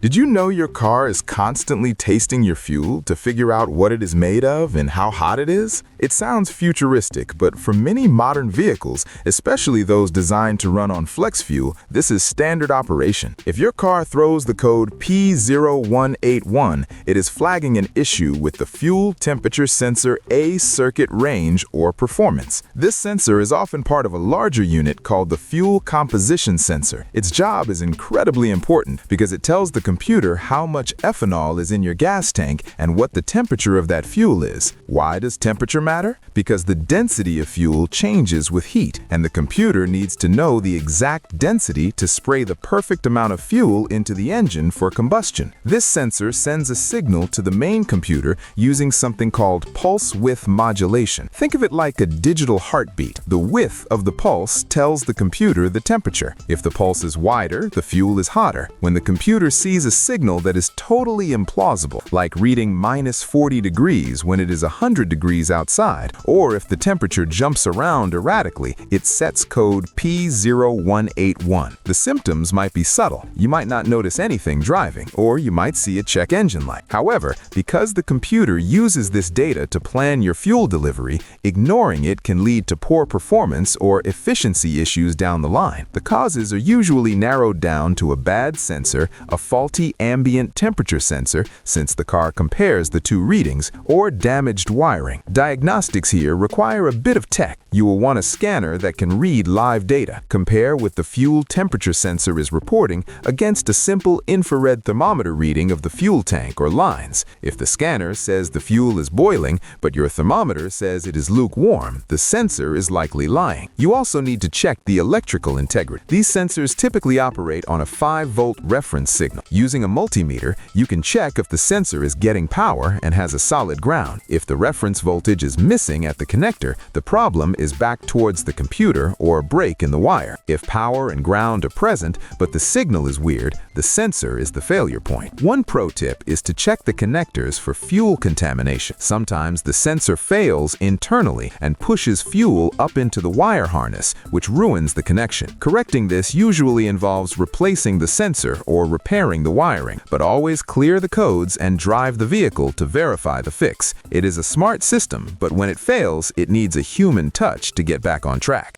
Did you know your car is constantly tasting your fuel to figure out what it is made of and how hot it is? It sounds futuristic, but for many modern vehicles, especially those designed to run on flex fuel, this is standard operation. If your car throws the code P0181, it is flagging an issue with the fuel temperature sensor A circuit range or performance. This sensor is often part of a larger unit called the fuel composition sensor. Its job is incredibly important because it tells the computer how much ethanol is in your gas tank and what the temperature of that fuel is. Why does temperature matter? Because the density of fuel changes with heat, and the computer needs to know the exact density to spray the perfect amount of fuel into the engine for combustion. This sensor sends a signal to the main computer using something called pulse width modulation. Think of it like a digital heartbeat. The width of the pulse tells the computer the temperature. If the pulse is wider, the fuel is hotter. When the computer sees a signal that is totally implausible, like reading -40 degrees when it is 100 degrees outside, or if the temperature jumps around erratically, it sets code P0181. The symptoms might be subtle. You might not notice anything driving, or you might see a check engine light. However, because the computer uses this data to plan your fuel delivery, ignoring it can lead to poor performance or efficiency issues down the line. The causes are usually narrowed down to a bad sensor, a faulty ambient temperature sensor, since the car compares the two readings, or damaged wiring. Diagnostics here require a bit of tech. You will want a scanner that can read live data, compare what the fuel temperature sensor is reporting against a simple infrared thermometer reading of the fuel tank or lines. If the scanner says the fuel is boiling, but your thermometer says it is lukewarm, the sensor is likely lying. You also need to check the electrical integrity. These sensors typically operate on a 5-volt reference signal. Using a multimeter, you can check if the sensor is getting power and has a solid ground. If the reference voltage is missing at the connector, the problem is back towards the computer or a break in the wire. If power and ground are present, but the signal is weird, the sensor is the failure point. One pro tip is to check the connectors for fuel contamination. Sometimes the sensor fails internally and pushes fuel up into the wire harness, which ruins the connection. Correcting this usually involves replacing the sensor or repairing the wiring, but always clear the codes and drive the vehicle to verify the fix. It is a smart system, but when it fails, it needs a human touch to get back on track.